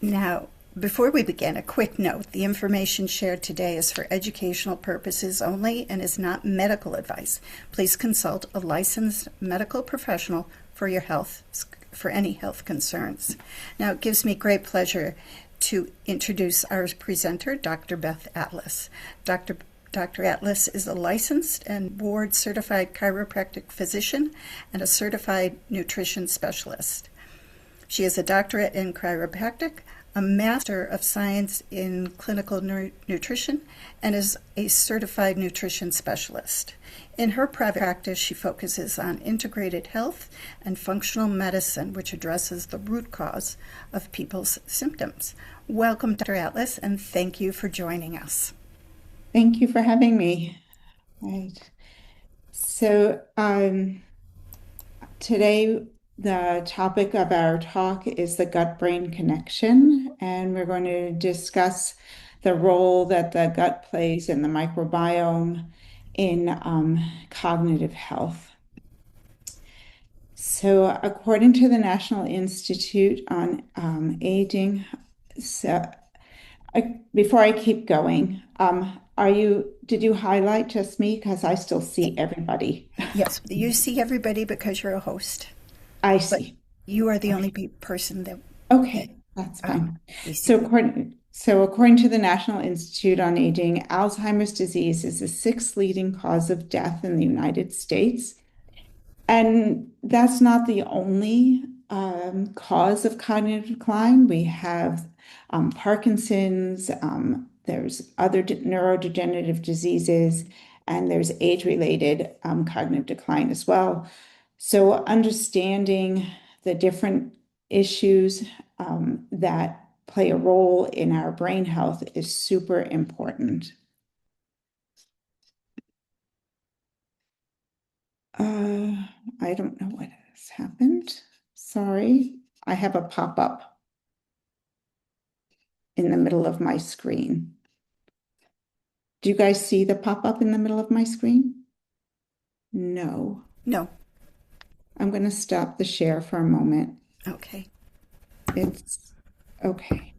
Now, before we begin, a quick note. The information shared today is for educational purposes only and is not medical advice. Please consult a licensed medical professional for your health, for any health concerns. Now, it gives me great pleasure to introduce our presenter, Dr. Beth Atlas. Dr. Atlas is a licensed and board-certified chiropractic physician and a certified nutrition specialist. She is a doctorate in chiropractic, a Master of Science in Clinical Nutrition, and is a certified nutrition specialist. In her private practice, she focuses on integrated health and functional medicine, which addresses the root cause of people's symptoms. Welcome, Dr. Atlas, and thank you for joining us. Thank you for having me. Right. So today the topic of our talk is the gut-brain connection, and we're going to discuss the role that the gut plays in the microbiome in cognitive health. So according to the National Institute on Aging, before I keep going, did you highlight just me? Because I still see everybody. Yes, you see everybody because you're a host, I but see. you are the only Okay. person that Okay, that's fine. we see. So according to the National Institute on Aging, Alzheimer's disease is the sixth leading cause of death in the United States. And that's not the only cause of cognitive decline. We have Parkinson's, there's other neurodegenerative diseases, and there's age-related cognitive decline as well. So understanding the different issues that play a role in our brain health is super important. I don't know what has happened. Sorry. I have a pop-up in the middle of my screen. Do you guys see the pop-up in the middle of my screen? No. No. I'm going to stop the share for a moment. Okay. It's okay.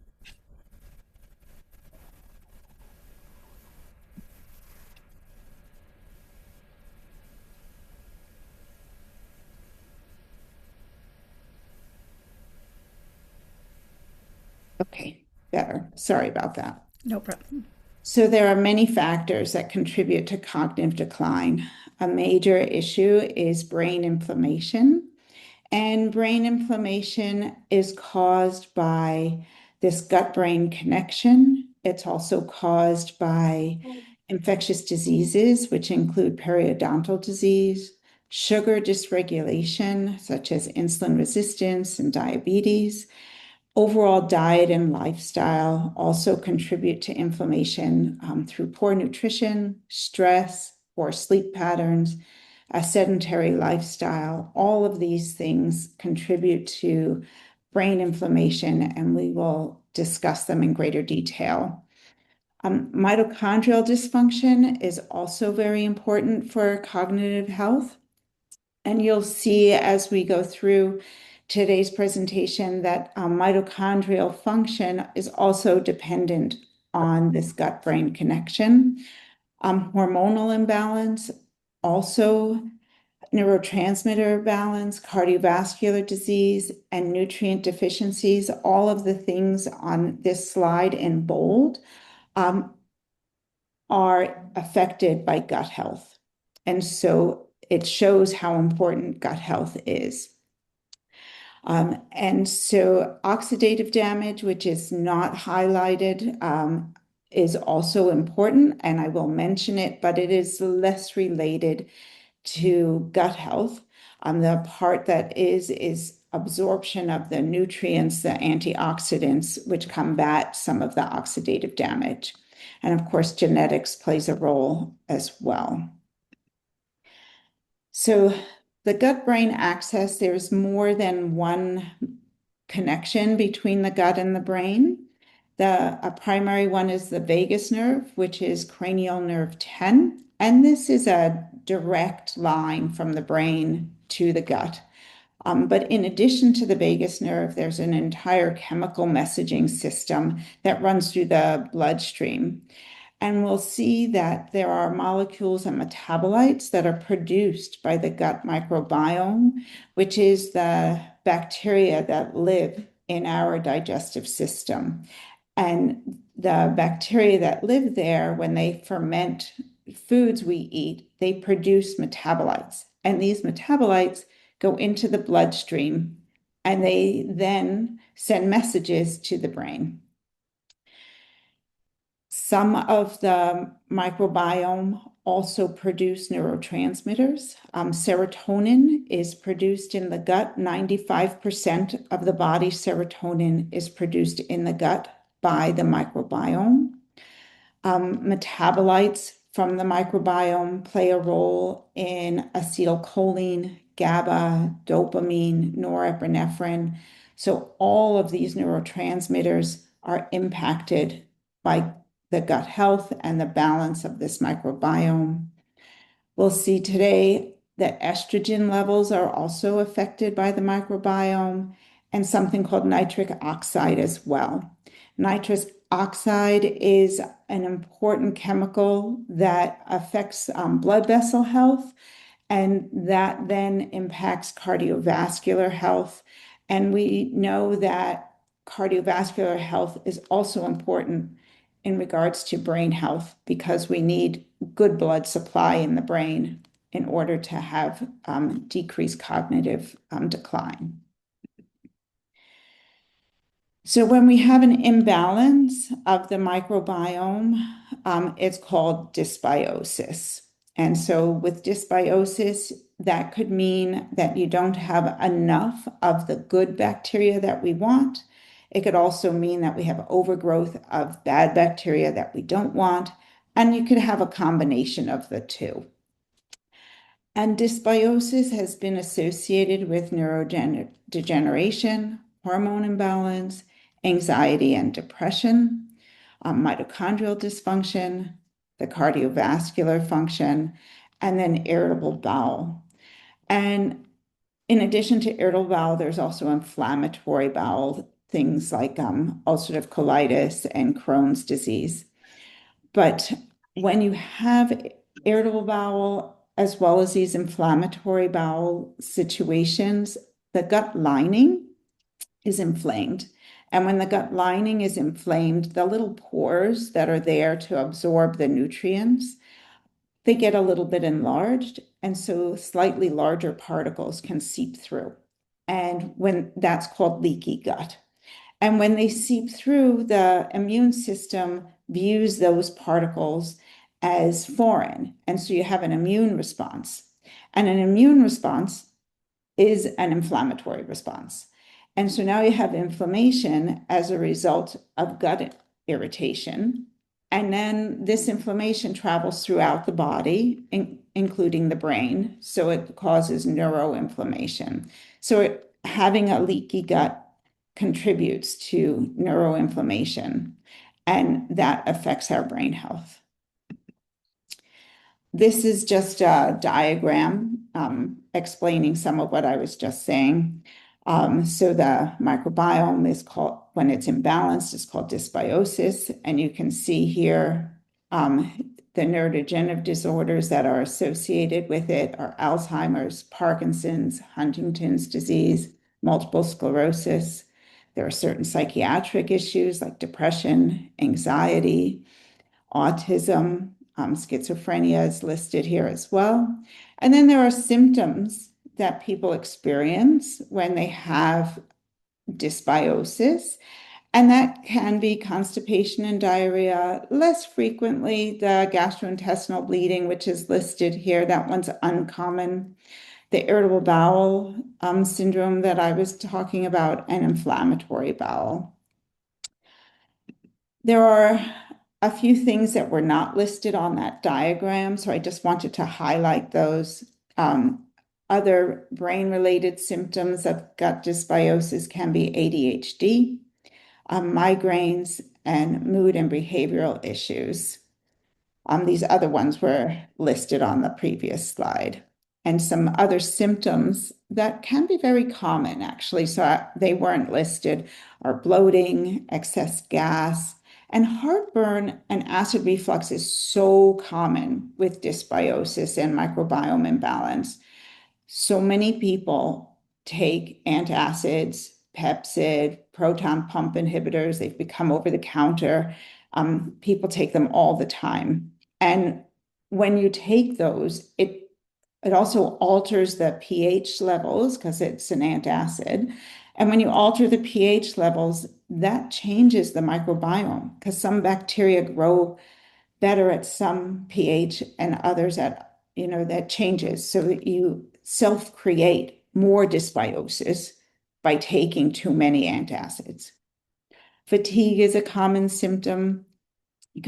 Okay, better. Sorry about that. No problem. So there are many factors that contribute to cognitive decline. A major issue is brain inflammation. And brain inflammation is caused by this gut-brain connection. It's also caused by infectious diseases, which include periodontal disease, sugar dysregulation, such as insulin resistance and diabetes. Overall diet and lifestyle also contribute to inflammation through poor nutrition, stress, poor sleep patterns, a sedentary lifestyle. All of these things contribute to brain inflammation, and we will discuss them in greater detail. Mitochondrial dysfunction is also very important for cognitive health. And you'll see as we go through today's presentation that mitochondrial function is also dependent on this gut-brain connection. Hormonal imbalance, also neurotransmitter balance, cardiovascular disease, and nutrient deficiencies, all of the things on this slide in bold are affected by gut health. And so it shows how important gut health is. And so oxidative damage, which is not highlighted, is also important, and I will mention it, but it is less related to gut health. The part that is absorption of the nutrients, the antioxidants, which combat some of the oxidative damage. And of course, genetics plays a role as well. So the gut-brain axis, there's more than one connection between the gut and the brain. A primary one is the vagus nerve, which is cranial nerve 10. And this is a direct line from the brain to the gut. But in addition to the vagus nerve, there's an entire chemical messaging system that runs through the bloodstream. And we'll see that there are molecules and metabolites that are produced by the gut microbiome, which is the bacteria that live in our digestive system. And the bacteria that live there, when they ferment foods we eat, they produce metabolites. And these metabolites go into the bloodstream and they then send messages to the brain. Some of the microbiome also produce neurotransmitters. Serotonin is produced in the gut. 95% of the body's serotonin is produced in the gut by the microbiome. Metabolites from the microbiome play a role in acetylcholine, GABA, dopamine, norepinephrine. So all of these neurotransmitters are impacted by the gut health and the balance of this microbiome. We'll see today that estrogen levels are also affected by the microbiome and something called nitric oxide as well. Nitric oxide is an important chemical that affects blood vessel health, and that then impacts cardiovascular health. And we know that cardiovascular health is also important in regards to brain health because we need good blood supply in the brain in order to have decreased cognitive decline. So when we have an imbalance of the microbiome, it's called dysbiosis. And so with dysbiosis, that could mean that you don't have enough of the good bacteria that we want. It could also mean that we have overgrowth of bad bacteria that we don't want. And you could have a combination of the two. And dysbiosis has been associated with neurodegeneration, hormone imbalance, anxiety and depression, mitochondrial dysfunction, the cardiovascular function, and then irritable bowel. And in addition to irritable bowel, there's also inflammatory bowel, things like ulcerative colitis and Crohn's disease. But when you have irritable bowel, as well as these inflammatory bowel situations, the gut lining is inflamed. And when the gut lining is inflamed, the little pores that are there to absorb the nutrients, they get a little bit enlarged. And so slightly larger particles can seep through. And when that's called leaky gut. And when they seep through, the immune system views those particles as foreign. And so you have an immune response. And an immune response is an inflammatory response. And so now you have inflammation as a result of gut irritation. And then this inflammation travels throughout the body, including the brain. So it causes neuroinflammation. So having a leaky gut contributes to neuroinflammation, and that affects our brain health. This is just a diagram explaining some of what I was just saying. So the microbiome is called, when it's imbalanced, it's called dysbiosis. And you can see here the neurodegenerative disorders that are associated with it are Alzheimer's, Parkinson's, Huntington's disease, multiple sclerosis. There are certain psychiatric issues like depression, anxiety, autism, schizophrenia is listed here as well. And then there are symptoms that people experience when they have dysbiosis, and that can be constipation and diarrhea. Less frequently, the gastrointestinal bleeding, which is listed here, that one's uncommon. The irritable bowel syndrome that I was talking about, and inflammatory bowel. There are a few things that were not listed on that diagram, so I just wanted to highlight those. Other brain-related symptoms of gut dysbiosis can be ADHD, migraines, and mood and behavioral issues. These other ones were listed on the previous slide. and some other symptoms that can be very common, actually. So they weren't listed, are bloating, excess gas, and heartburn and acid reflux is so common with dysbiosis and microbiome imbalance. So many people take antacids, Pepcid, proton pump inhibitors. They've become over the counter. People take them all the time. And when you take those, it also alters the pH levels because it's an antacid. And when you alter the pH levels, that changes the microbiome because some bacteria grow better at some pH and others at, that changes. So that you self-create more dysbiosis by taking too many antacids. Fatigue is a common symptom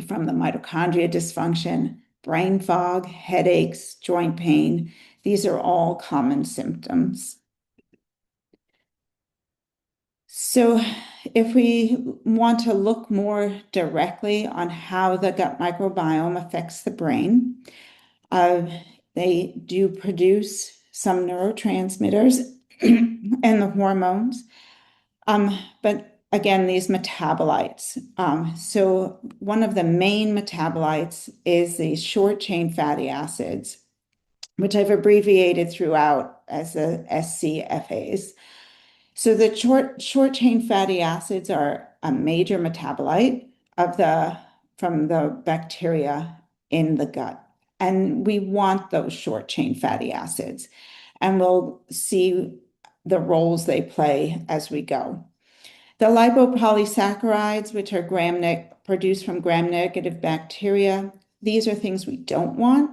from the mitochondria dysfunction, brain fog, headaches, joint pain. These are all common symptoms. So if we want to look more directly on how the gut microbiome affects the brain, they do produce some neurotransmitters and the hormones. But again, these metabolites. So one of the main metabolites is the short chain fatty acids, which I've abbreviated throughout as the SCFAs. So the short chain fatty acids are a major metabolite from the bacteria in the gut. And we want those short chain fatty acids. And we'll see the roles they play as we go. The lipopolysaccharides, which are produced from gram-negative bacteria, these are things we don't want,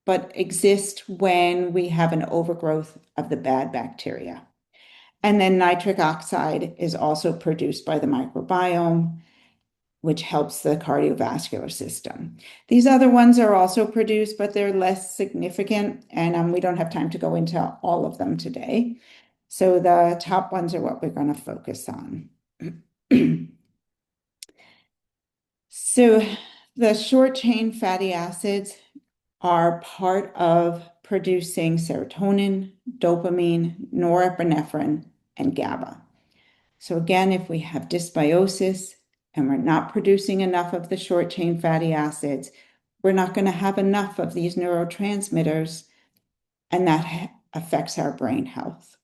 but exist when we have an overgrowth of the bad bacteria. And then nitric oxide is also produced by the microbiome, which helps the cardiovascular system. These other ones are also produced, but they're less significant, and we don't have time to go into all of them today. So the top ones are what we're going to focus on. So the short chain fatty acids are part of producing serotonin, dopamine, norepinephrine, and GABA. So again, if we have dysbiosis and we're not producing enough of the short chain fatty acids, we're not going to have enough of these neurotransmitters, and that affects our brain health.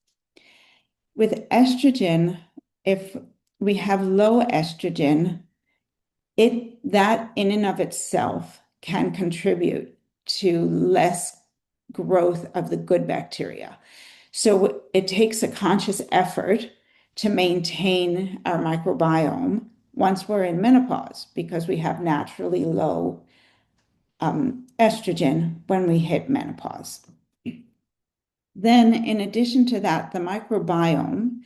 With estrogen, if we have low estrogen, that in and of itself can contribute to less growth of the good bacteria. So it takes a conscious effort to maintain our microbiome once we're in menopause, because we have naturally low estrogen when we hit menopause. Then, in addition to that, the microbiome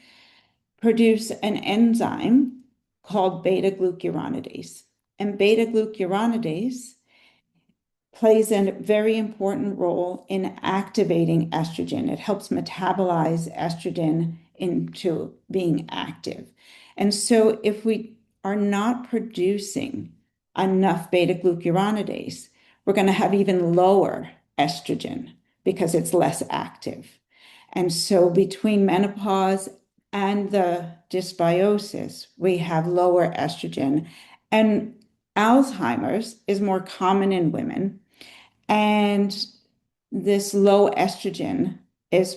produce an enzyme called beta-glucuronidase. And beta-glucuronidase plays a very important role in activating estrogen. It helps metabolize estrogen into being active. And so if we are not producing enough beta-glucuronidase, we're going to have even lower estrogen because it's less active. And so between menopause and the dysbiosis, we have lower estrogen. And Alzheimer's is more common in women. And this low estrogen is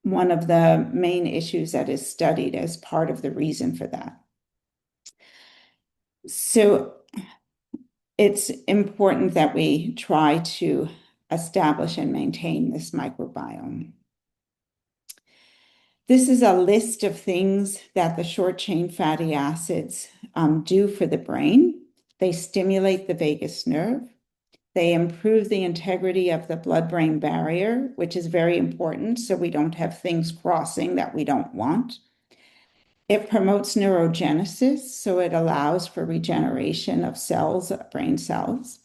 one of the main issues that is studied as part of the reason for that. So it's important that we try to establish and maintain this microbiome. This is a list of things that the short chain fatty acids do for the brain. They stimulate the vagus nerve. They improve the integrity of the blood-brain barrier, which is very important so we don't have things crossing that we don't want. It promotes neurogenesis, so it allows for regeneration of cells, brain cells.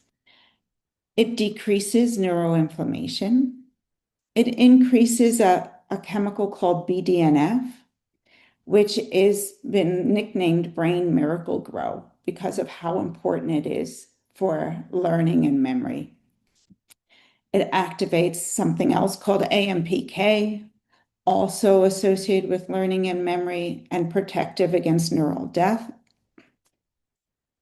It decreases neuroinflammation. It increases a chemical called BDNF, which has been nicknamed brain miracle grow because of how important it is for learning and memory. It activates something else called AMPK, also associated with learning and memory and protective against neural death.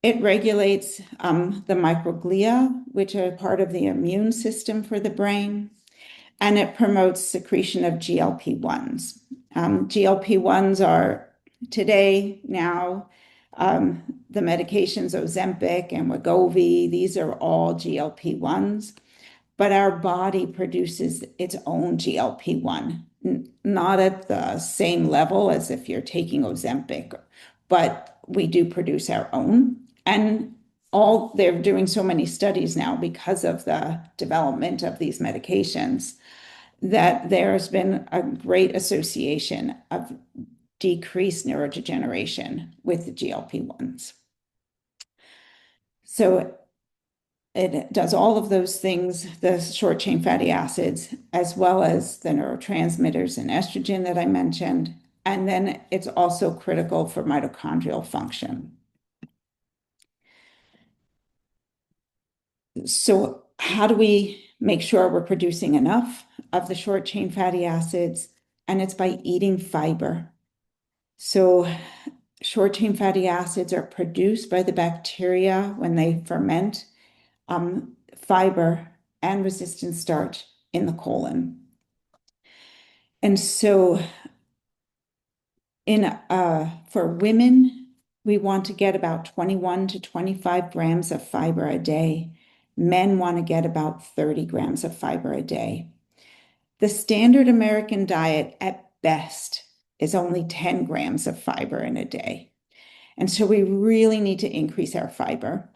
It regulates the microglia, which are part of the immune system for the brain, and it promotes secretion of GLP-1s. GLP-1s are today now the medications Ozempic and Wegovy. These are all GLP-1s, but our body produces its own GLP-1, not at the same level as if you're taking Ozempic, but we do produce our own. And they're doing so many studies now because of the development of these medications that there's been a great association of decreased neurodegeneration with the GLP-1s. So it does all of those things, the short chain fatty acids, as well as the neurotransmitters and estrogen that I mentioned. And then it's also critical for mitochondrial function. So how do we make sure we're producing enough of the short chain fatty acids? And it's by eating fiber. So short chain fatty acids are produced by the bacteria when they ferment fiber and resistant starch in the colon. And so for women, we want to get about 21 to 25 grams of fiber a day. Men want to get about 30 grams of fiber a day. The standard American diet at best is only 10 grams of fiber in a day. And so we really need to increase our fiber.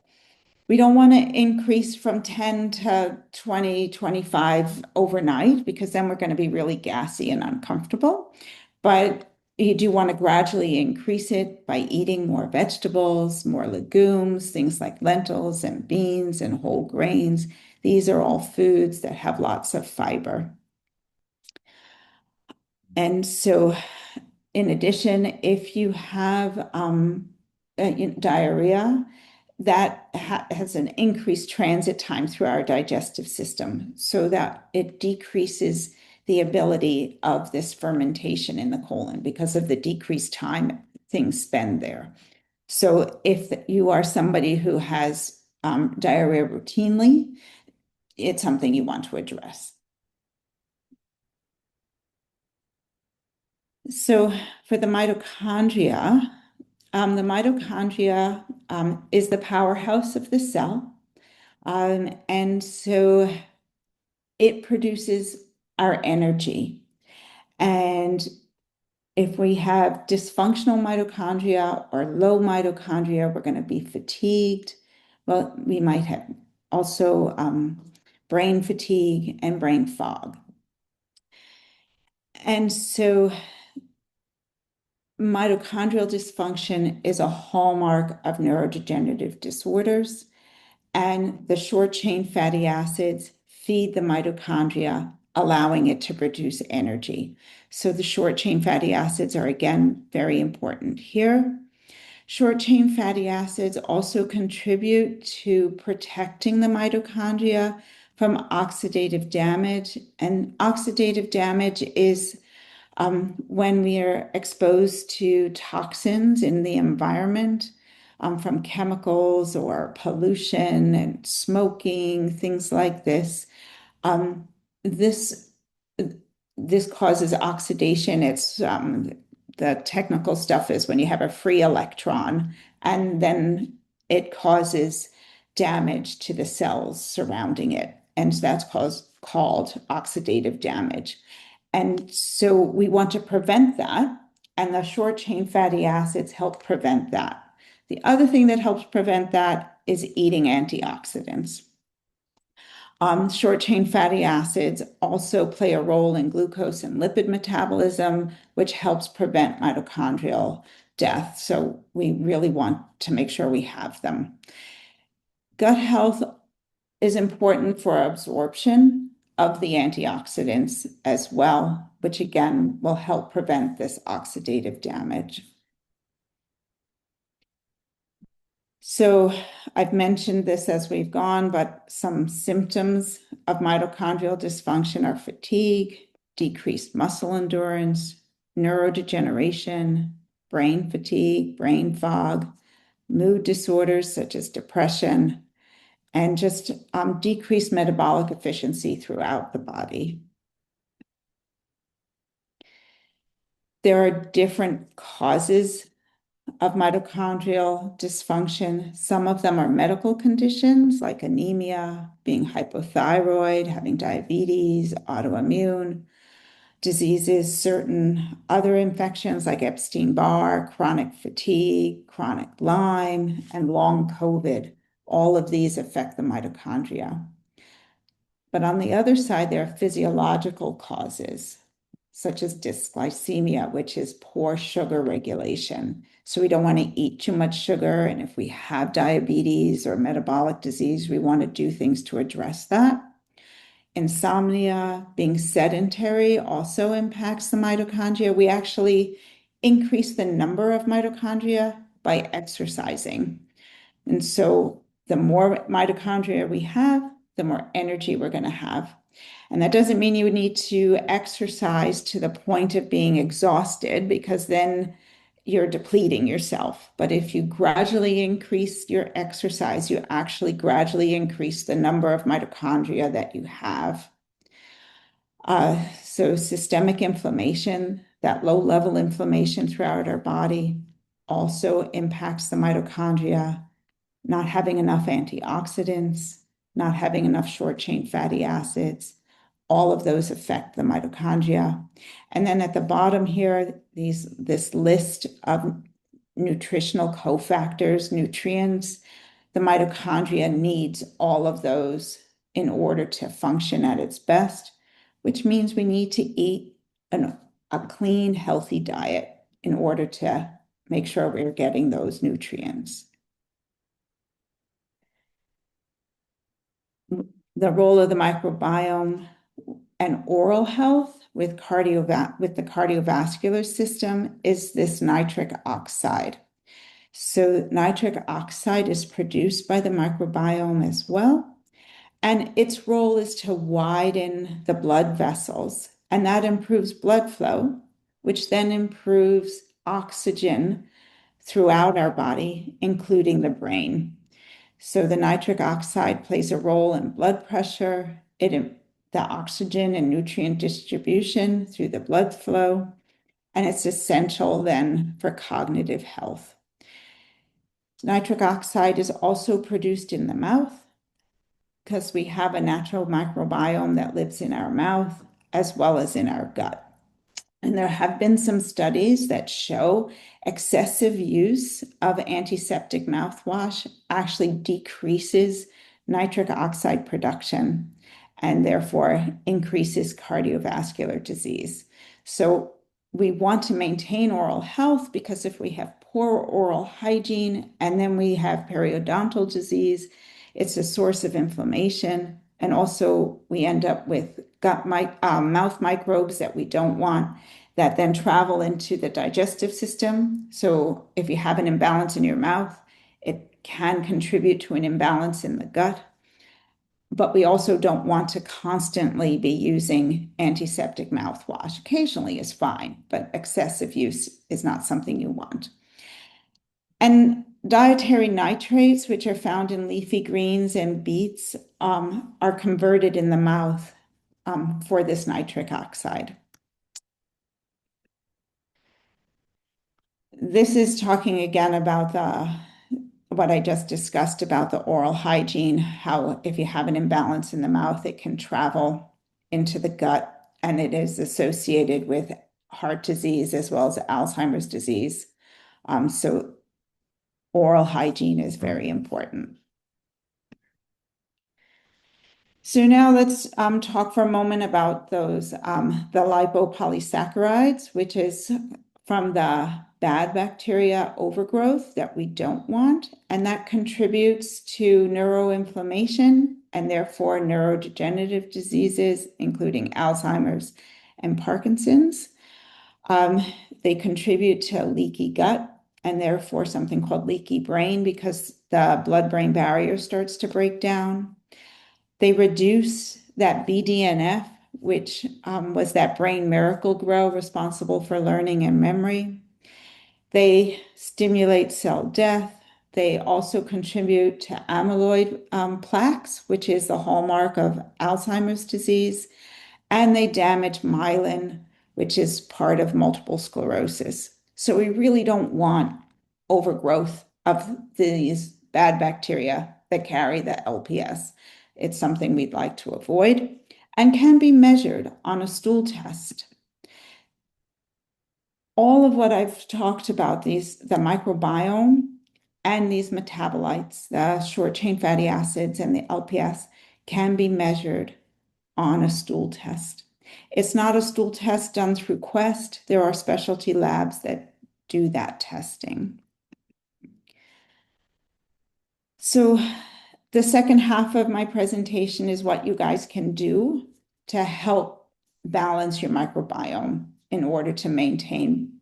We don't want to increase from 10 to 20, 25 overnight, because then we're going to be really gassy and uncomfortable. But you do want to gradually increase it by eating more vegetables, more legumes, things like lentils and beans and whole grains. These are all foods that have lots of fiber. And so, in addition, if you have diarrhea, that has an increased transit time through our digestive system, so that it decreases the ability of this fermentation in the colon because of the decreased time things spend there. So if you are somebody who has diarrhea routinely, it's something you want to address. So for the mitochondria is the powerhouse of the cell. And so it produces our energy. And if we have dysfunctional mitochondria or low mitochondria, we're going to be fatigued. Well, we might have also brain fatigue and brain fog. And so mitochondrial dysfunction is a hallmark of neurodegenerative disorders, and the short chain fatty acids feed the mitochondria, allowing it to produce energy. So the short chain fatty acids are, again, very important here. Short chain fatty acids also contribute to protecting the mitochondria from oxidative damage. And oxidative damage is when we are exposed to toxins in the environment, from chemicals or pollution and smoking, things like this. This causes oxidation. It's the technical stuff is when you have a free electron, and then it causes damage to the cells surrounding it, and that's called oxidative damage. And so we want to prevent that, and the short chain fatty acids help prevent that. The other thing that helps prevent that is eating antioxidants. Short chain fatty acids also play a role in glucose and lipid metabolism, which helps prevent mitochondrial death. So we really want to make sure we have them. Gut health is important for absorption of the antioxidants as well, which again will help prevent this oxidative damage. So I've mentioned this as we've gone, but some symptoms of mitochondrial dysfunction are fatigue, decreased muscle endurance, neurodegeneration, brain fatigue, brain fog, mood disorders such as depression, and just decreased metabolic efficiency throughout the body. There are different causes of mitochondrial dysfunction. Some of them are medical conditions like anemia, being hypothyroid, having diabetes, autoimmune diseases, certain other infections like Epstein-Barr, chronic fatigue, chronic Lyme, and long COVID. All of these affect the mitochondria. But on the other side, there are physiological causes, such as dysglycemia, which is poor sugar regulation. So we don't want to eat too much sugar. And if we have diabetes or metabolic disease, we want to do things to address that. Insomnia, being sedentary, also impacts the mitochondria. We actually increase the number of mitochondria by exercising. And so the more mitochondria we have, the more energy we're going to have. And that doesn't mean you need to exercise to the point of being exhausted, because then you're depleting yourself. But if you gradually increase your exercise, you actually gradually increase the number of mitochondria that you have. So systemic inflammation, that low-level inflammation throughout our body, also impacts the mitochondria. Not having enough antioxidants, not having enough short-chain fatty acids, all of those affect the mitochondria. And then at the bottom here, this list of nutritional cofactors, nutrients. The mitochondria needs all of those in order to function at its best, which means we need to eat a clean, healthy diet in order to make sure we're getting those nutrients. The role of the microbiome and oral health with the cardiovascular system is this nitric oxide. So nitric oxide is produced by the microbiome as well, and its role is to widen the blood vessels, and that improves blood flow, which then improves oxygen throughout our body, including the brain. So the nitric oxide plays a role in blood pressure, the oxygen and nutrient distribution through the blood flow, and it's essential then for cognitive health. Nitric oxide is also produced in the mouth because we have a natural microbiome that lives in our mouth as well as in our gut. And there have been some studies that show excessive use of antiseptic mouthwash actually decreases nitric oxide production and therefore increases cardiovascular disease. So we want to maintain oral health, because if we have poor oral hygiene and then we have periodontal disease, it's a source of inflammation. And also we end up with mouth microbes that we don't want, that then travel into the digestive system. So if you have an imbalance in your mouth, it can contribute to an imbalance in the gut. But we also don't want to constantly be using antiseptic mouthwash. Occasionally is fine, but excessive use is not something you want. And dietary nitrates, which are found in leafy greens and beets, are converted in the mouth for this nitric oxide. This is talking again about what I just discussed about the oral hygiene, how if you have an imbalance in the mouth, it can travel into the gut, and it is associated with heart disease as well as Alzheimer's disease. So oral hygiene is very important. So now let's talk for a moment about those, the lipopolysaccharides, which is from the bad bacteria overgrowth that we don't want, and that contributes to neuroinflammation and therefore neurodegenerative diseases, including Alzheimer's and Parkinson's. They contribute to leaky gut, and therefore something called leaky brain because the blood-brain barrier starts to break down. They reduce that BDNF, which was that brain miracle grow responsible for learning and memory. They stimulate cell death. They also contribute to amyloid plaques, which is the hallmark of Alzheimer's disease. And they damage myelin, which is part of multiple sclerosis. So we really don't want overgrowth of these bad bacteria that carry the LPS. It's something we'd like to avoid and can be measured on a stool test. All of what I've talked about, the microbiome and these metabolites, the short chain fatty acids and the LPS, can be measured on a stool test. It's not a stool test done through Quest. There are specialty labs that do that testing. So the second half of my presentation is what you guys can do to help balance your microbiome in order to maintain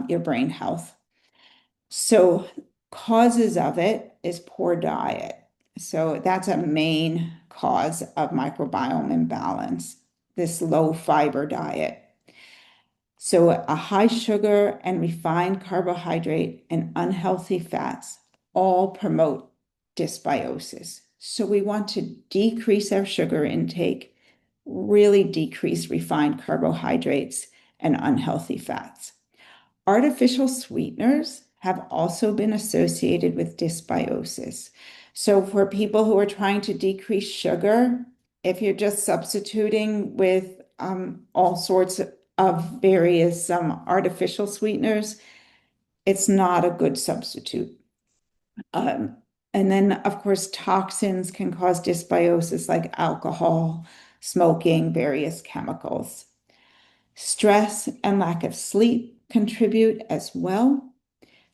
your brain health. So causes of it is poor diet. So that's a main cause of microbiome imbalance, this low fiber diet. So a high sugar and refined carbohydrate and unhealthy fats all promote dysbiosis. So we want to decrease our sugar intake, really decrease refined carbohydrates and unhealthy fats. Artificial sweeteners have also been associated with dysbiosis. So for people who are trying to decrease sugar, if you're just substituting with all sorts of various artificial sweeteners, it's not a good substitute. And then, of course, toxins can cause dysbiosis like alcohol, smoking, various chemicals. Stress and lack of sleep contribute as well.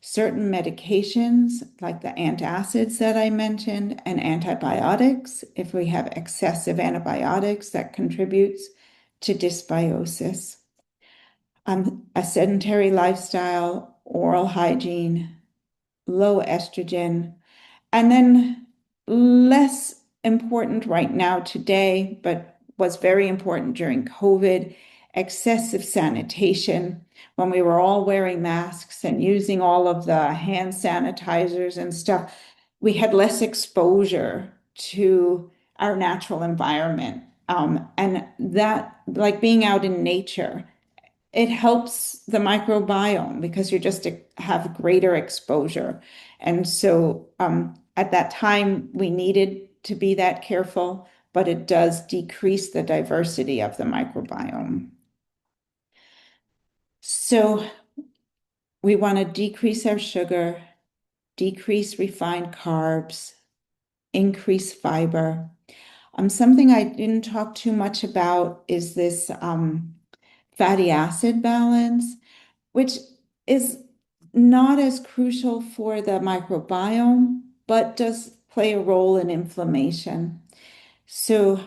Certain medications, like the antacids that I mentioned, and antibiotics, if we have excessive antibiotics, that contributes to dysbiosis. A sedentary lifestyle, oral hygiene, low estrogen, and then less important right now today, but was very important during COVID, excessive sanitation. When we were all wearing masks and using all of the hand sanitizers and stuff, we had less exposure to our natural environment. And that, like being out in nature, it helps the microbiome because you just have greater exposure. And so at that time, we needed to be that careful, but it does decrease the diversity of the microbiome. So we want to decrease our sugar, decrease refined carbs, increase fiber. Something I didn't talk too much about is this fatty acid balance, which is not as crucial for the microbiome, but does play a role in inflammation. So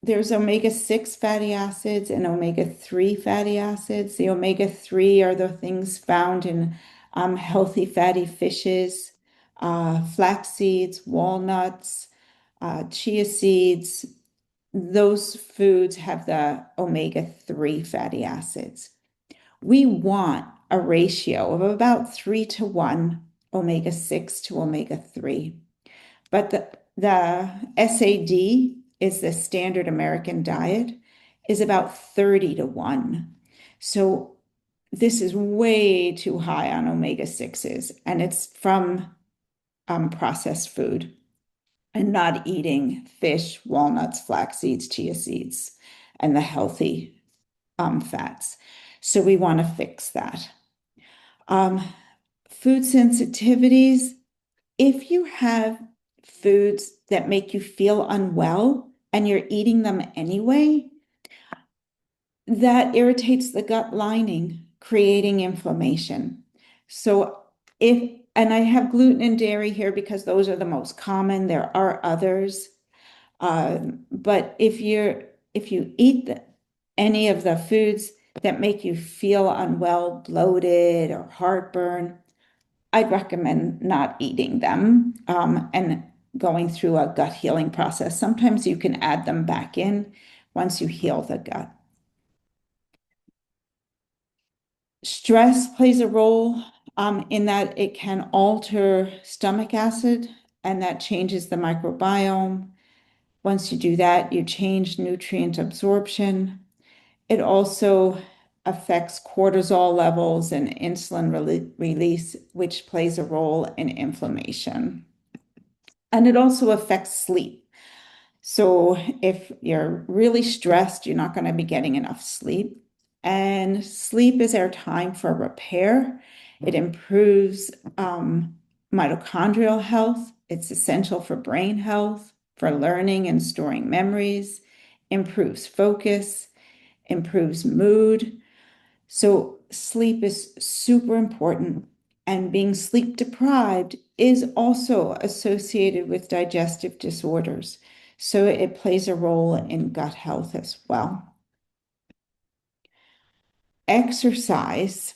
there's omega-6 fatty acids and omega-3 fatty acids. The omega-3 are the things found in healthy fatty fishes, flax seeds, walnuts, chia seeds. Those foods have the omega-3 fatty acids. We want a ratio of about 3-to-1 omega-6 to omega-3. But the SAD is the standard American diet, is about 30-to-1. So this is way too high on omega-6s, and it's from processed food and not eating fish, walnuts, flax seeds, chia seeds, and the healthy fats. So we want to fix that. Food sensitivities, if you have foods that make you feel unwell and you're eating them anyway, that irritates the gut lining, creating inflammation. So and I have gluten and dairy here because those are the most common. There are others. But if you eat any of the foods that make you feel unwell, bloated, or heartburn, I'd recommend not eating them and going through a gut healing process. Sometimes you can add them back in once you heal the gut. Stress plays a role in that it can alter stomach acid, and that changes the microbiome. Once you do that, you change nutrient absorption. It also affects cortisol levels and insulin release, which plays a role in inflammation. And it also affects sleep. So if you're really stressed, you're not going to be getting enough sleep. And sleep is our time for repair. It improves mitochondrial health. It's essential for brain health, for learning and storing memories, improves focus, improves mood. So sleep is super important. And being sleep deprived is also associated with digestive disorders. So it plays a role in gut health as well. Exercise,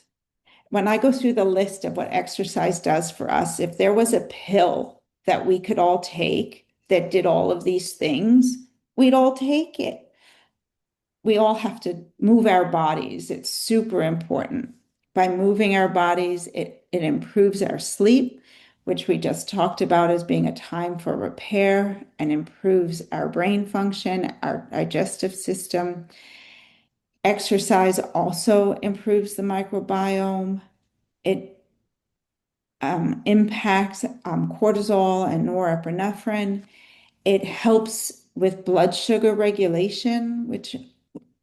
when I go through the list of what exercise does for us, if there was a pill that we could all take that did all of these things, we'd all take it. We all have to move our bodies. It's super important. By moving our bodies, it improves our sleep, which we just talked about as being a time for repair, and improves our brain function, our digestive system. Exercise also improves the microbiome. It impacts cortisol and norepinephrine. It helps with blood sugar regulation, which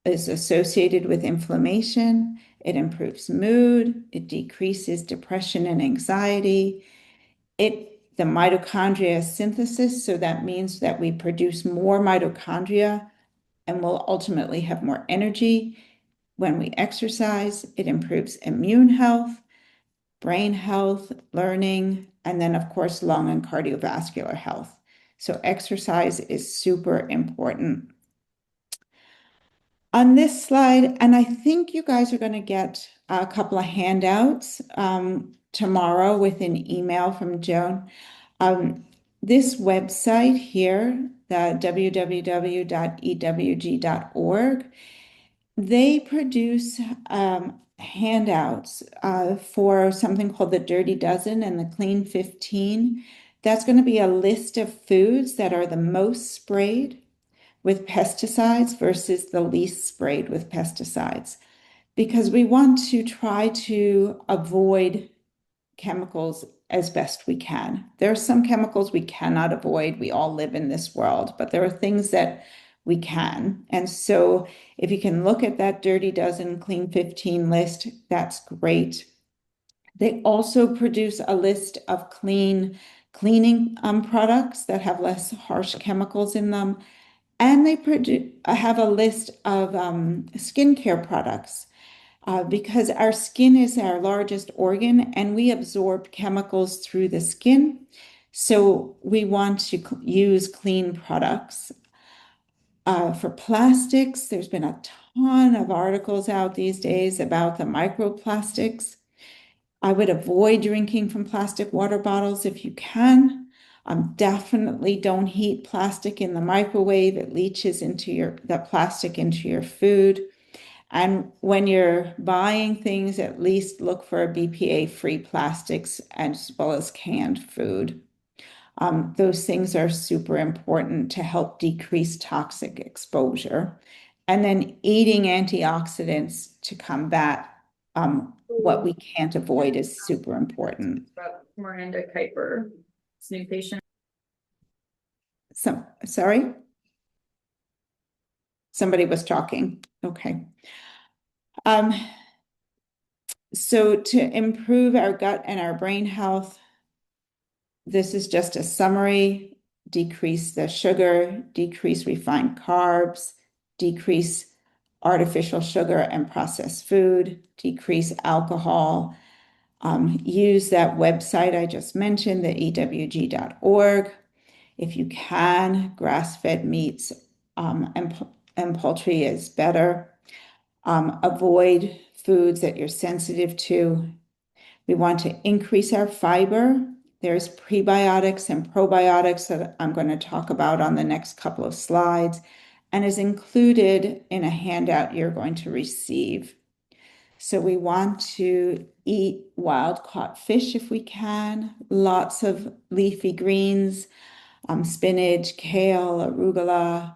is associated with inflammation. It improves mood. It decreases depression and anxiety. The mitochondria synthesis, so that means that we produce more mitochondria and will ultimately have more energy when we exercise. It improves immune health, brain health, learning, and then, of course, lung and cardiovascular health. So exercise is super important. On this slide, and I think you guys are going to get a couple of handouts tomorrow with an email from Joan. This website here, the www.ewg.org, they produce handouts for something called the Dirty Dozen and the Clean 15. That's going to be a list of foods that are the most sprayed with pesticides versus the least sprayed with pesticides, because we want to try to avoid chemicals as best we can. There are some chemicals we cannot avoid. We all live in this world, but there are things that we can. And so if you can look at that Dirty Dozen Clean 15 list, that's great. They also produce a list of cleaning products that have less harsh chemicals in them. And they have a list of skincare products because our skin is our largest organ and we absorb chemicals through the skin. So we want to use clean products. For plastics, there's been a ton of articles out these days about the microplastics. I would avoid drinking from plastic water bottles if you can. Definitely don't heat plastic in the microwave. It leaches into the plastic into your food. And when you're buying things, at least look for BPA-free plastics as well as canned food. Those things are super important to help decrease toxic exposure. And then eating antioxidants to combat what we can't avoid is super important. Miranda Kuiper, this new patient. Sorry? Somebody was talking. Okay. So to improve our gut and our brain health, this is just a summary. Decrease the sugar, decrease refined carbs, decrease artificial sugar and processed food, decrease alcohol. Use that website I just mentioned, the ewg.org. If you can, grass-fed meats and poultry is better. Avoid foods that you're sensitive to. We want to increase our fiber. There's prebiotics and probiotics that I'm going to talk about on the next couple of slides, and is included in a handout you're going to receive. So we want to eat wild-caught fish if we can, lots of leafy greens, spinach, kale, arugula.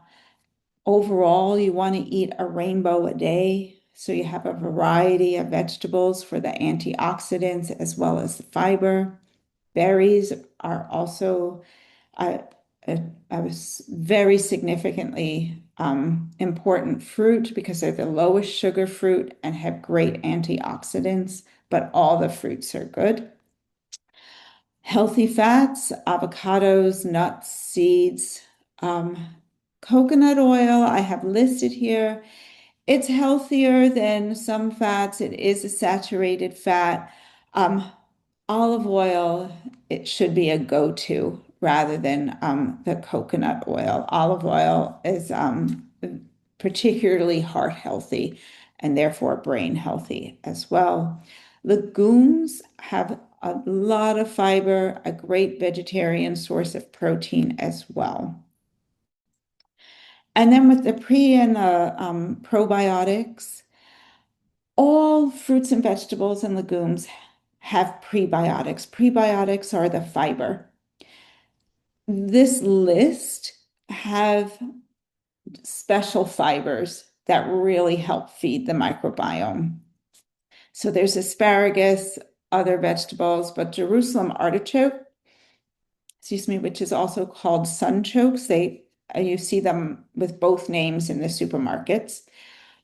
Overall, you want to eat a rainbow a day. So you have a variety of vegetables for the antioxidants as well as the fiber. Berries are also a very significantly important fruit because they're the lowest sugar fruit and have great antioxidants, but all the fruits are good. Healthy fats, avocados, nuts, seeds, coconut oil I have listed here. It's healthier than some fats. It is a saturated fat. Olive oil, it should be a go-to rather than the coconut oil. Olive oil is particularly heart healthy and therefore brain healthy as well. Legumes have a lot of fiber, a great vegetarian source of protein as well. And then with the pre and the probiotics, all fruits and vegetables and legumes have prebiotics. Prebiotics are the fiber. This list have special fibers that really help feed the microbiome. So there's asparagus, other vegetables, but Jerusalem artichoke, which is also called sunchokes. You see them with both names in the supermarkets.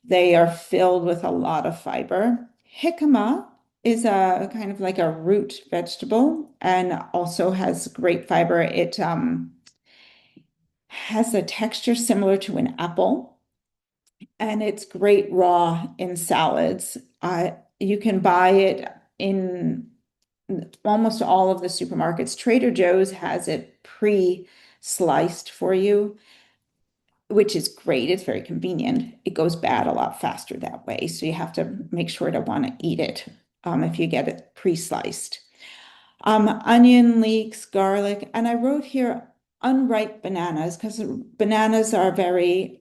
They are filled with a lot of fiber. Jicama is a kind of like a root vegetable and also has great fiber. It has a texture similar to an apple, and it's great raw in salads. You can buy it in almost all of the supermarkets. Trader Joe's has it pre-sliced for you, which is great. It's very convenient. It goes bad a lot faster that way. So you have to make sure to want to eat it if you get it pre-sliced. Onion, leeks, garlic, and I wrote here unripe bananas because bananas are very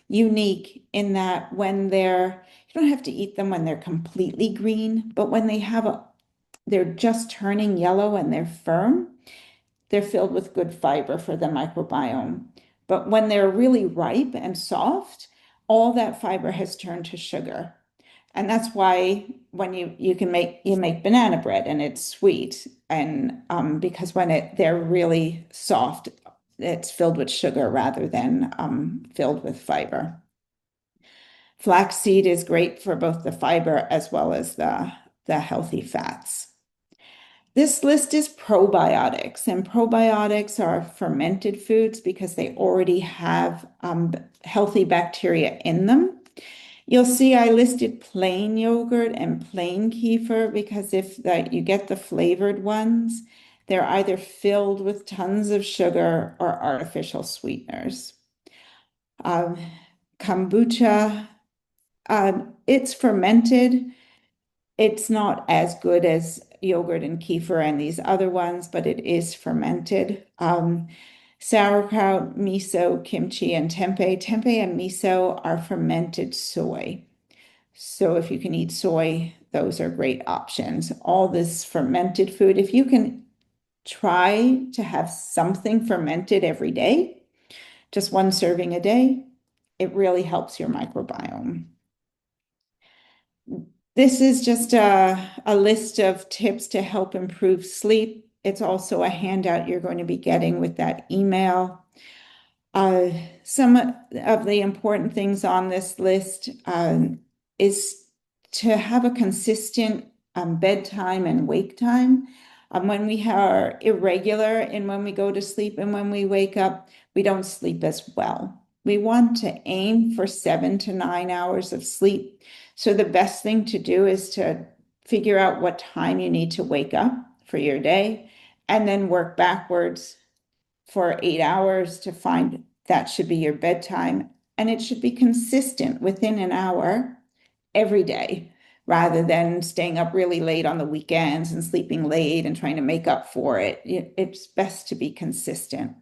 unique in that you don't have to eat them when they're completely green, but when they're just turning yellow and they're firm, they're filled with good fiber for the microbiome. But when they're really ripe and soft, all that fiber has turned to sugar. And that's why when you make banana bread and it's sweet, and because when they're really soft, it's filled with sugar rather than filled with fiber. Flaxseed is great for both the fiber as well as the healthy fats. This list is probiotics, and probiotics are fermented foods because they already have healthy bacteria in them. You'll see I listed plain yogurt and plain kefir because if you get the flavored ones, they're either filled with tons of sugar or artificial sweeteners. Kombucha, it's fermented. It's not as good as yogurt and kefir and these other ones, but it is fermented. Sauerkraut, miso, kimchi, and tempeh. Tempeh and miso are fermented soy. So if you can eat soy, those are great options. All this fermented food, if you can try to have something fermented every day, just one serving a day, it really helps your microbiome. This is just a list of tips to help improve sleep. It's also a handout you're going to be getting with that email. Some of the important things on this list is to have a consistent bedtime and wake time. When we are irregular and when we go to sleep and when we wake up, we don't sleep as well. We want to aim for 7 to 9 hours of sleep. So the best thing to do is to figure out what time you need to wake up for your day and then work backwards for 8 hours to find that should be your bedtime. and it should be consistent within an hour every day, rather than staying up really late on the weekends and sleeping late and trying to make up for it. It's best to be consistent.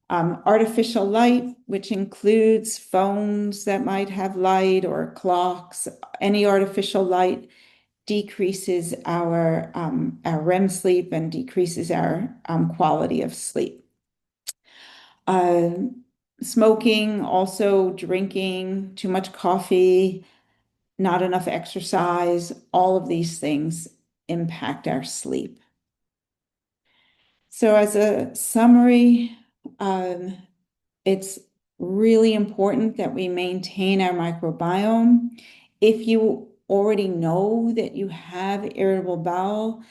Artificial light, which includes phones that might have light or clocks, any artificial light decreases our REM sleep and decreases our quality of sleep. Smoking, also drinking, too much coffee, not enough exercise, all of these things impact our sleep. So as a summary, it's really important that we maintain our microbiome. If you already know that you have irritable bowel,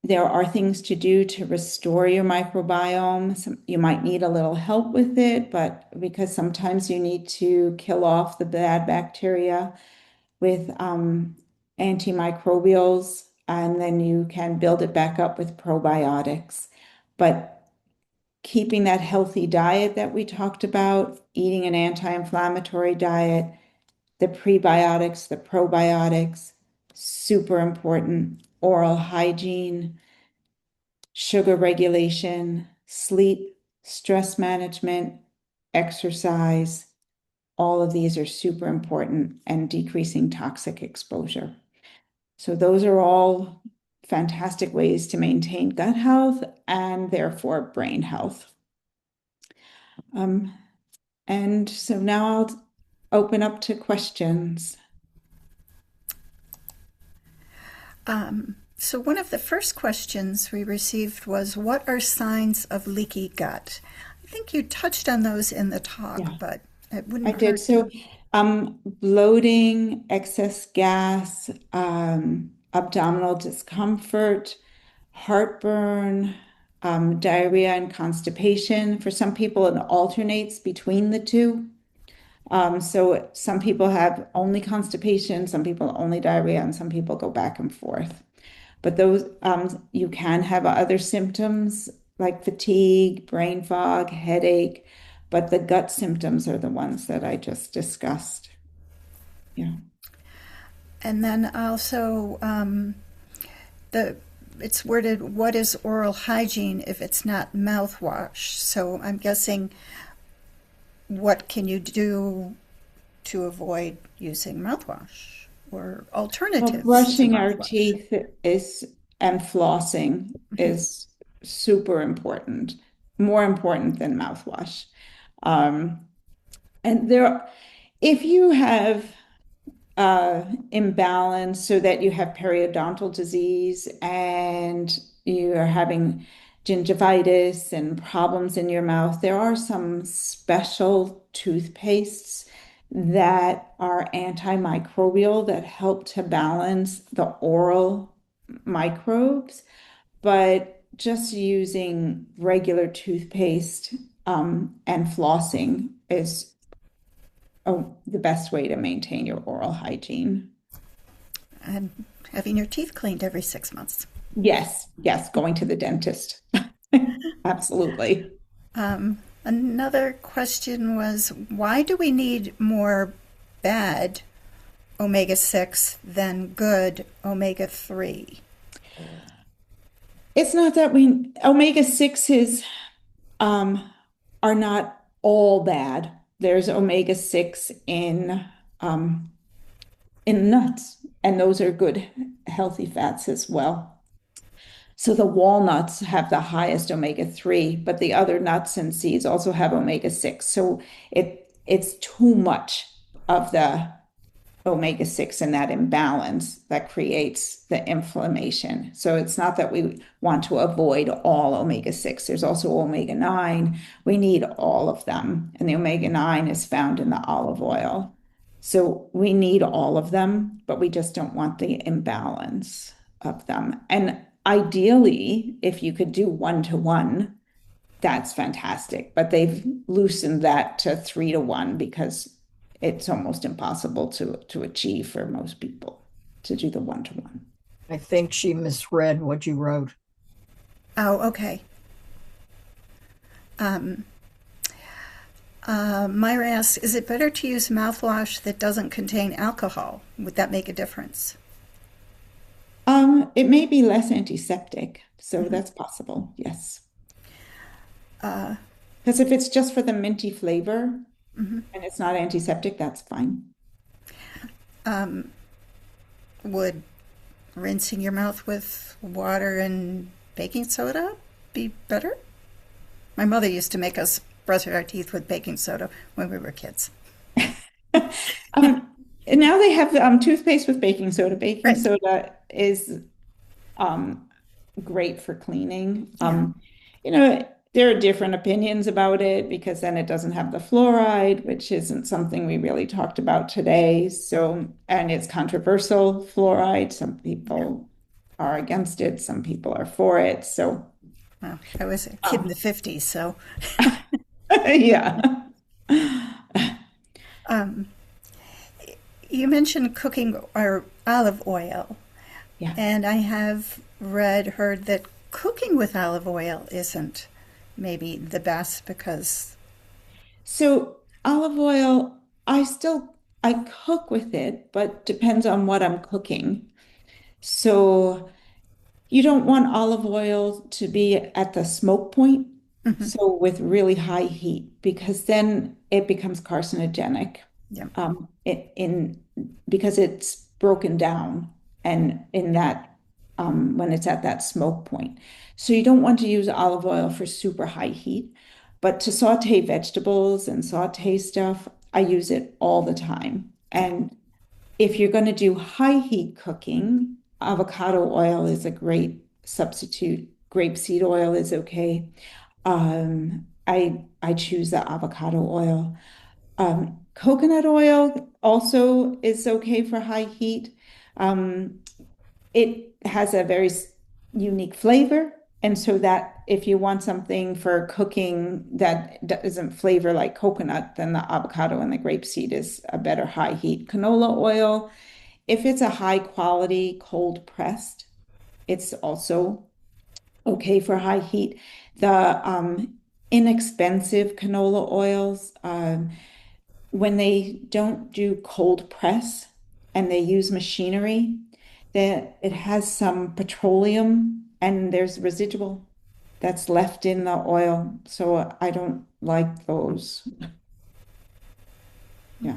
there are things to do to restore your microbiome. You might need a little help with it, but because sometimes you need to kill off the bad bacteria with antimicrobials, and then you can build it back up with probiotics. But keeping that healthy diet that we talked about, eating an anti-inflammatory diet, the prebiotics, the probiotics, super important. Oral hygiene, sugar regulation, sleep, stress management, exercise, all of these are super important, and decreasing toxic exposure. So those are all fantastic ways to maintain gut health and therefore brain health. And so now I'll open up to questions. So one of the first questions we received was, what are signs of leaky gut? I think you touched on those in the talk, Yeah. but it wouldn't I hurt did. So, bloating, excess gas, abdominal discomfort, heartburn, diarrhea and constipation. For some people, it alternates between the two. So some people have only constipation, some people only diarrhea, and some people go back and forth. But those, you can have other symptoms like fatigue, brain fog, headache, but the gut symptoms are the ones that I just discussed. Yeah. And then also, it's worded, what is oral hygiene if it's not mouthwash? So I'm guessing, what can you do to avoid using mouthwash or Well, alternatives to brushing our mouthwash? teeth is and flossing is super important, more important than mouthwash. Um, and if you have imbalance, so that you have periodontal disease and you're having gingivitis and problems in your mouth, there are some special toothpastes that are antimicrobial that help to balance the oral microbes. But just using regular toothpaste and flossing is the best way to maintain your oral hygiene. And having your teeth cleaned every 6 months. Yes, yes, going to the dentist. Absolutely. Another question was, why do we need more bad omega-6 than good omega-3? It's not that omega 6s are not all bad. There's omega 6 in nuts, and those are good, healthy fats as well. So the walnuts have the highest omega-3, but the other nuts and seeds also have omega-6. So it's too much of the omega-6 in that imbalance that creates the inflammation. So it's not that we want to avoid all omega-6. There's also omega-9. We need all of them. And the omega-9 is found in the olive oil. So we need all of them, but we just don't want the imbalance of them. And ideally, if you could do 1-to-1, that's fantastic. But they've loosened that to 3-to-1 because it's almost impossible to achieve for most people to do the 1-to-1. I think she misread what you wrote. Oh, okay. Myra asks, is it better to use mouthwash that doesn't contain alcohol? Would that make a difference? It may be less antiseptic, so that's possible, yes. Because if it's just for the minty flavor and it's not antiseptic, that's fine. Would rinsing your mouth with water and baking soda be better? My mother used to make us brush our teeth with baking soda when we were kids. And now they have toothpaste with baking soda. Baking Right. soda is great for cleaning. Yeah. There are different opinions about it because then it doesn't have the fluoride, which isn't something we really talked about today. And it's controversial, fluoride. Some people are against it, some people are for it. So, Well, I was a kid in the 50s, so yeah. you mentioned cooking or olive oil. Yeah. And I have heard that cooking with olive oil isn't maybe the best because, So olive oil, I cook with it, but depends on what I'm cooking. So you don't want olive oil to be at the smoke point, so with really high heat, because then it becomes carcinogenic. yeah, Because it's broken down and in that when it's at that smoke point. So you don't want to use olive oil for super high heat, but to saute vegetables and saute stuff, I use it all the time. And if you're going to do high heat cooking, avocado oil is a great substitute. Grapeseed oil is okay. I choose the avocado oil. Coconut oil also is okay for high heat. It has a very unique flavor. And so that if you want something for cooking that doesn't flavor like coconut, then the avocado and the grapeseed is a better high heat. Canola oil, if it's a high quality cold pressed, it's also okay for high heat. The inexpensive canola oils, when they don't do cold press and they use machinery, that it has some petroleum and there's residual that's left in the oil. So I don't like those. Yeah.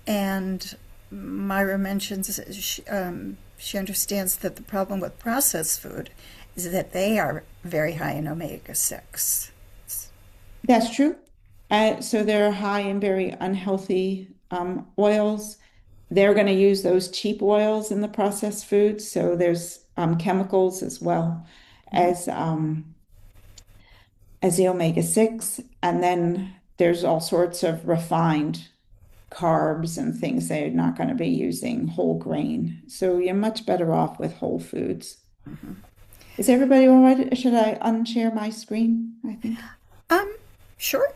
and Myra mentions she understands that the problem with processed food is that they are very high in omega-6. That's true. So they're high in very unhealthy oils. They're going to use those cheap oils in the processed foods. So there's chemicals as well as the omega-6. And then there's all sorts of refined carbs and things they're not going to be using whole grain. So you're much better off with whole foods. Is everybody all right? Should I unshare my screen? I think. Sure.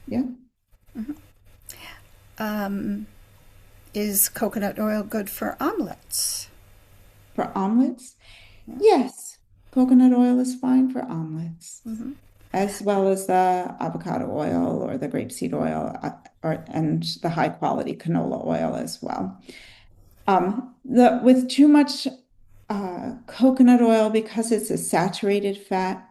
Yeah. Is coconut oil good for omelets? For omelets? Yes. Coconut oil is fine for omelets, as well as the avocado oil or the grapeseed oil, and the high quality canola oil as well. With too much coconut oil, because it's a saturated fat,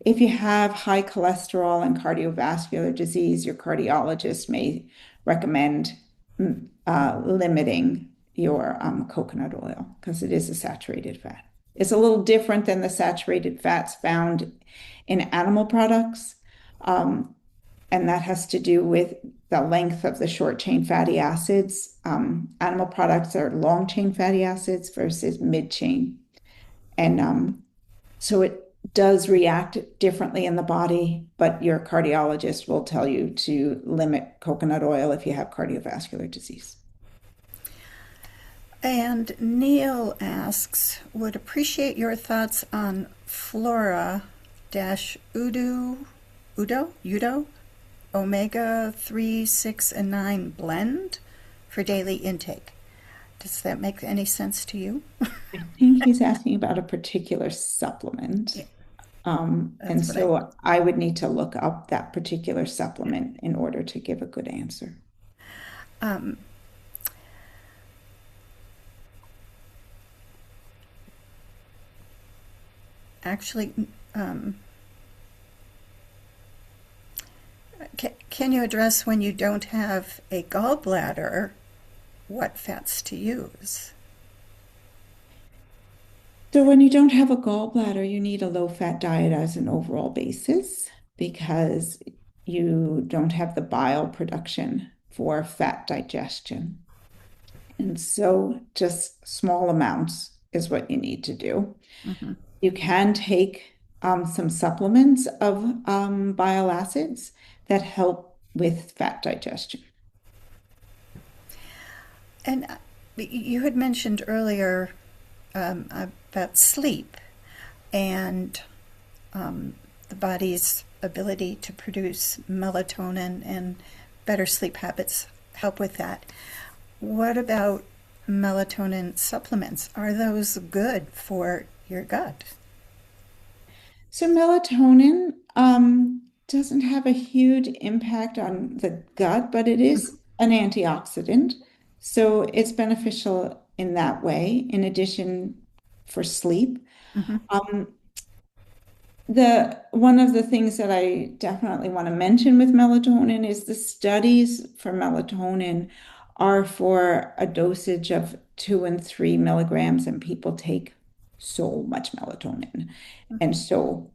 if you have high cholesterol and cardiovascular disease, your cardiologist may recommend limiting your coconut oil because it is a saturated fat. It's a little different than the saturated fats found in animal products. And that has to do with the length of the short chain fatty acids. Animal products are long chain fatty acids versus mid chain. And so it does react differently in the body, but your cardiologist will tell you to limit coconut oil if you have cardiovascular disease. And Neil asks, would appreciate your thoughts on Flora-Udo omega 3, 6, and 9 blend for daily intake. Does that make any sense to you? I think he's asking about a particular supplement. And That's what so I would need to look up that particular supplement in order to give a good answer. Um, actually, can you address when you don't have a gallbladder, what fats to use? So when you don't have a gallbladder, you need a low-fat diet as an overall basis because you don't have the bile production for fat digestion. And so just small amounts is what you need to do. Mm-hmm. You can take some supplements of bile acids that help with fat digestion. And you had mentioned earlier about sleep and the body's ability to produce melatonin, and better sleep habits help with that. What about melatonin supplements? Are those good for your gut? So melatonin doesn't have a huge impact on the gut, but it is an antioxidant. So it's beneficial in that way, in addition for sleep. Mm-hmm. The one of the things that I definitely want to mention with melatonin is the studies for melatonin are for a dosage of 2 and 3 milligrams, and people take so much melatonin. And so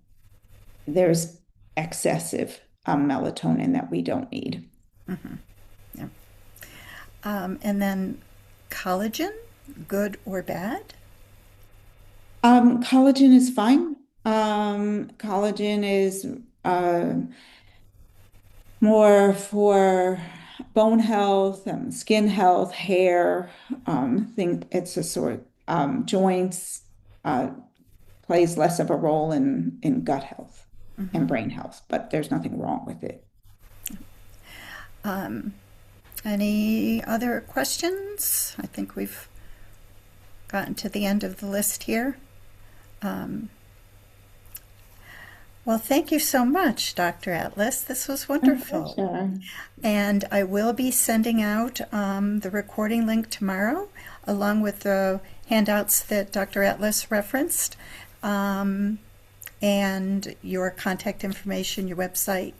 there's excessive melatonin that we don't need. Mm-hmm. Yeah. And then collagen, good or bad? Collagen is fine. Collagen is more for bone health and skin health, hair. Think it's a sort joints plays less of a role in gut health and brain health, but there's nothing wrong with it. Any other questions? I think we've gotten to the end of the list here. Well, thank you so much, Dr. Atlas. This was wonderful. Sure. And I will be sending out the recording link tomorrow, along with the handouts that Dr. Atlas referenced, and your contact information, your website,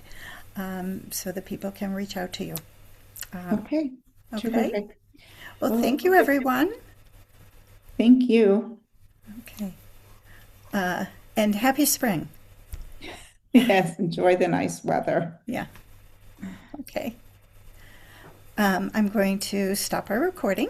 so that people can reach out to you. Okay. Okay. Terrific. Well, thank you, everyone. Thank you. Okay. And happy spring. Yes, enjoy the nice weather. Yeah. Okay. I'm going to stop our recording.